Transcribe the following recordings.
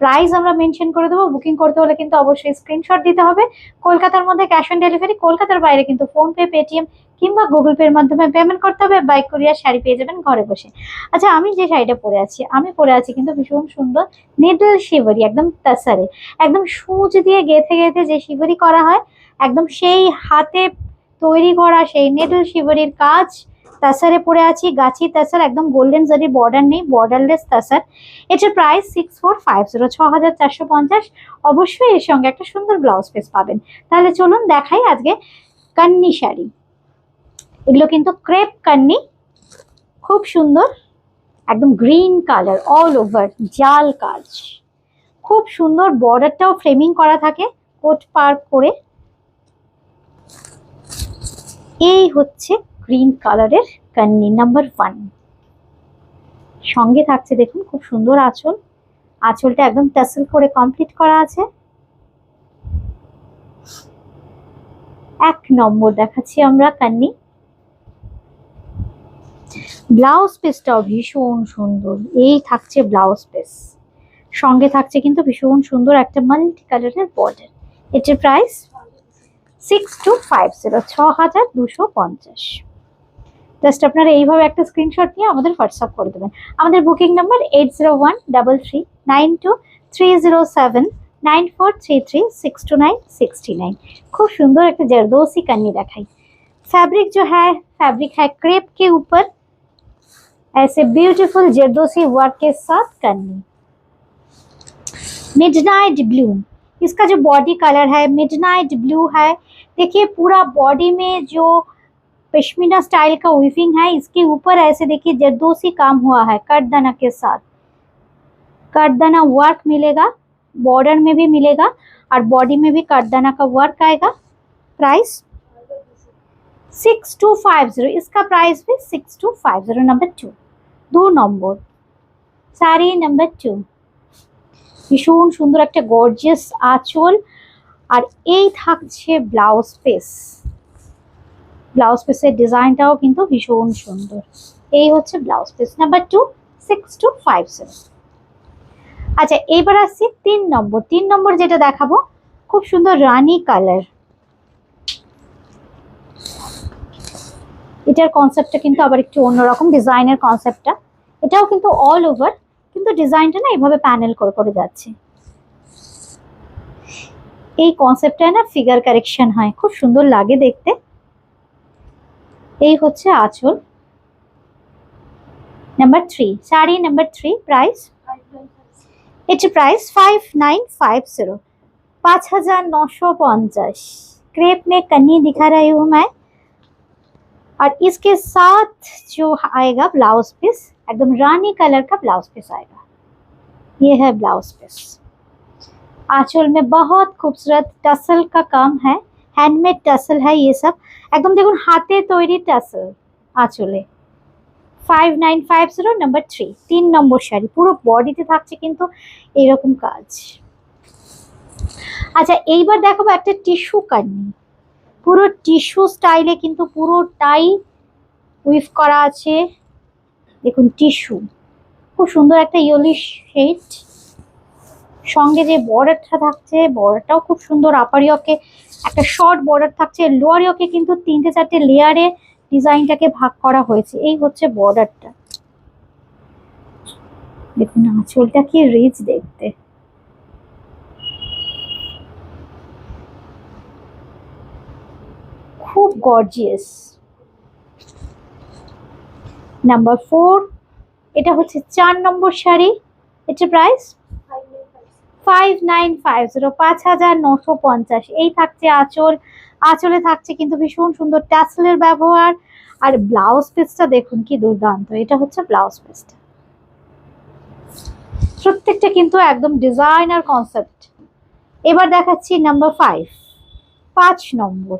Price আমরা mention করে দেবো। বুকিং করতে হলে কিন্তু অবশ্যই স্ক্রিনশট দিতে হবে। কলকাতার মধ্যে ক্যাশ অন ডেলিভারি, কলকাতার বাইরে কিন্তু ফোনপে, পেটিএম কিংবা গুগল পে এর মাধ্যমে পেমেন্ট করতে হবে। বাই কুরিয়ার শাড়ি পেয়ে যাবেন ঘরে বসে। আচ্ছা, আমি যে শাড়িটা পরে আছি, আমি পরে আছি কিন্তু ভীষণ সুন্দর নিডল শিভারি, একদম তাসারে, একদম সূচ দিয়ে গেঁথে গেঁথে যে শিভারি করা হয়, একদম সেই হাতে তৈরি করা সেই নিডল শিভারির কাজ তাসারে পরে আছি। গাছি তাসার, একদম গোল্ডেন জারি, বর্ডার নেই, বর্ডারলেস তাসার। এটার প্রাইস 6450, 6450। অবশ্যই এর সঙ্গে একটা সুন্দর ব্লাউজ পিস পাবেন। তাহলে চলুন দেখাই আজকে কান্নি শাড়ি। এগুলো কিন্তু ক্রেপ কান্নি, খুব সুন্দর, একদম গ্রিন কালার, অল ওভার জাল কাজ, খুব সুন্দর। বর্ডারটাও ফ্রেমিং করা থাকে কোট পার করে। এই হচ্ছে গ্রিন কালারের কান্নি নাম্বার 1। সঙ্গে থাকছে দেখুন খুব সুন্দর আঁচল, আঁচলটা একদম টাসেল করে কমপ্লিট করা আছে। 1 নম্বর দেখাচ্ছি আমরা কান্নি। ব্লাউজ পিসটাও ভীষণ সুন্দর, এই থাকছে ব্লাউজ পিস, সঙ্গে থাকছে কিন্তু ভীষণ সুন্দর একটা মাল্টি কালারের বর্ডার। এটার প্রাইস 6250, 6250। জাস্ট আপনারা এইভাবে একটা স্ক্রিনশট নিয়ে আমাদের হোয়াটসঅ্যাপ করে দেবেন। আমাদের বুকিং নাম্বার 8013392307 9433629629। খুব সুন্দর একটা जरदोसी कन्नी देखाई। फैब्रिक जो है, फैब्रिक है क्रेप के ऊपर ऐसे ब्यूटीफुल जरदोसी वर्क के साथ कन्नी। मिडनाइट ब्लू इसका जो बॉडी कलर है, मिडनाइट ब्लू है। देखिए पूरा बॉडी में जो पश्मीना स्टाइल का वीविंग है, इसके ऊपर ऐसे देखिए जरदोसी काम हुआ है कटदाना के साथ। कटदाना वर्क मिलेगा, बॉर्डर में भी मिलेगा और बॉडी में भी कटदाना का वर्क आएगा। प्राइस 6250, इसका प्राइस भी 6250। नंबर 2, 2 নম্বর শাড়ি নাম্বার 2। ভীষণ সুন্দর একটা গর্জিয়াস আঁচল, আর এই থাকছে ব্লাউজ পিস। ব্লাউজ পিসের ডিজাইনটাও কিন্তু ভীষণ সুন্দর। এই হচ্ছে ব্লাউজ পিস নাম্বার 2, 6250। আচ্ছা, এইবার আসছি 3 নম্বর। 3 নম্বর যেটা দেখাবো খুব সুন্দর রানী কালার। এটার কনসেপ্টটা কিন্তু আবার একটু অন্যরকম, ডিজাইনের কনসেপ্টটা। এটাও কিন্তু অল ওভার, কিন্তু ডিজাইনটা না এইভাবে প্যানেল করে করে যাচ্ছে। এই কনসেপ্টটা না ফিগার কারেকশন হয়, খুব সুন্দর লাগে দেখতে। এই হচ্ছে আঁচল number 3, sari number 3। Price it's price 5950, 5950। Crepe में कन्नी दिखा रही हूँ मैं, और इसके साथ जो आएगा ब्लाउज पीस, एकदम रानी कलर का ब्लाउज पीस आएगा। ये है ब्लाउज पीस। आंचल में बहुत खूबसूरत टसल का काम है, हैंडमेड टसल है ये सब, एकदम देखो हाथे तैरी टसल आंचले। 5950 नंबर 3, 3 নম্বর শাড়ি। পুরো বডিতে থাকছে কিন্তু এইরকম কাজ। আচ্ছা, এইবার দেখাবো একটা টিস্যু কান্নি। পুরো টিস্যু স্টাইলে কিন্তু পুরোটাই উইভ করা আছে। দেখুন টিস্যু, খুব সুন্দর একটা ইয়েলোইশ শেড। সঙ্গে যে বর্ডারটা থাকছে, বর্ডারটাও খুব সুন্দর। আপার ইয়কে একটা শর্ট বর্ডার থাকছে, লোয়ার ইয়কে কিন্তু 3টে-4টে লেয়ারে ডিজাইনটাকে ভাগ করা হয়েছে। এই হচ্ছে বর্ডারটা। দেখুন আঁচলটা কি রিচ দেখতে, খুব গর্জিয়াস। নাম্বার 4, এটা হচ্ছে 4 নম্বর শাড়ি। এটা প্রাইস 5950, 5950। এই থাকছে আঁচল, আঁচলে থাকছে কিন্তু ভীষণ সুন্দর ট্যাসেলের ব্যবহার। আর ব্লাউজ পিসটা দেখুন কি দুর্দান্ত। এটা হচ্ছে ব্লাউজ পিসটা, প্রত্যেকটা কিন্তু একদম ডিজাইনার কনসেপ্ট। এবার দেখাচ্ছি নাম্বার 5, 5 নম্বর।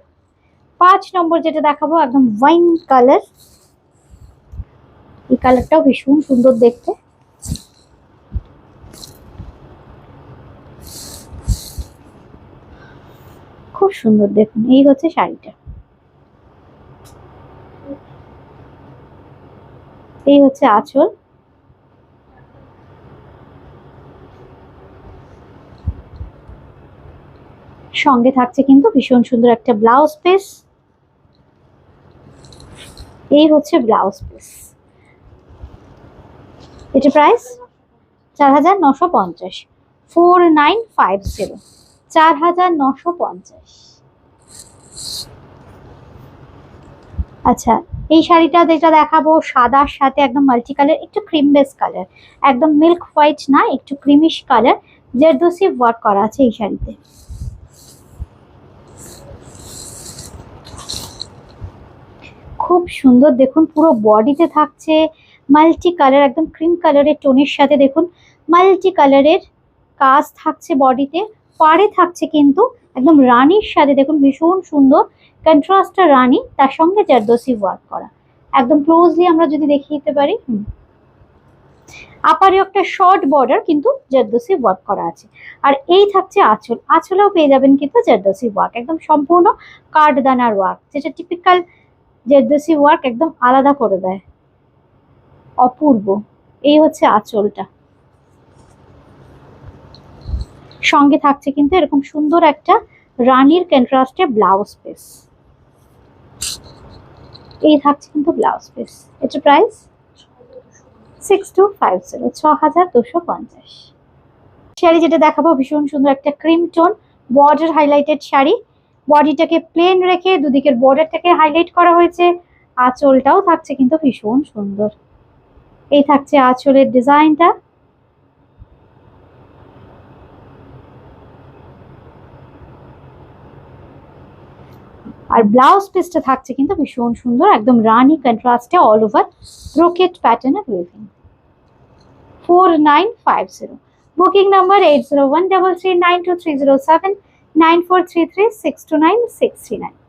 5 নম্বর যেটা দেখাবো একদম ওয়াইন কালার। এই কালারটাও ভীষণ সুন্দর দেখতে। খুব সুন্দর দেখুন। এই হচ্ছে শাড়িটা, এই হচ্ছে আঁচল। সঙ্গে থাকছে কিন্তু ভীষণ সুন্দর একটা ব্লাউজ পিস। এই হচ্ছে ব্লাউজ পিস। এটা প্রাইস 4950, 4950, 4950। আচ্ছা, এই শাড়িটা যেটা দেখাবো সাদার সাথে একদম মাল্টি কালার, একটু ক্রিম বেস কালার, একদম মিল্ক হোয়াইট না, একটু ক্রিমিশ কালার, জারদোসি ওয়ার্ক করা আছে এই শাড়িতে। খুব সুন্দর, দেখুন পুরো বডিতে থাকছে মাল্টি কালার, একদম ক্রিম কালারের টোনের সাথে দেখুন মাল্টি কালারের কাজ থাকছে বডিতে। পাড়ে থাকছে কিন্তু একদম রানীর সাথে, দেখুন ভীষণ সুন্দর কন্ট্রাস্টটা রানী, তার সঙ্গে জারদোসি ওয়ার্ক করা। একদম ক্লোজলি আমরা যদি দেখিয়ে দিতে পারি, আপারে একটা শর্ট বর্ডার কিন্তু জারদোসি ওয়ার্ক করা আছে। আর এই থাকছে আঁচল, আঁচলেও পেয়ে যাবেন কিন্তু জারদোসি ওয়ার্ক, একদম সম্পূর্ণ কাঠদানার ওয়ার্ক, যেটা টিপিক্যাল জারদোসি ওয়ার্ক একদম আলাদা করে দেয়, অপূর্ব। এই হচ্ছে আঁচলটা, সঙ্গে থাকছে কিন্তু এরকম সুন্দর একটা রানীর কন্ট্রাস্টে ব্লাউজ পিস। এই থাকছে কিন্তু ব্লাউজ পিস। এটা প্রাইস 6250, 6250। শাড়ি যেটা দেখাবো ভীষণ সুন্দর একটা cream tone border highlighted sari. বডিটাকে প্লেন রেখে দুদিকের বর্ডারটাকে হাইলাইট করা হয়েছে। আঁচলটাও থাকছে কিন্তু ভীষণ সুন্দর। এই থাকছে আঁচলের ডিজাইনটা। আর ব্লাউজ পিসটা থাকছে কিন্তু ভীষণ সুন্দর, একদম রানী কন্ট্রাস্টে অল ওভার ব্রোকেট প্যাটার্নের উইভিং। 4950। Booking number 8013392307, 9433629639।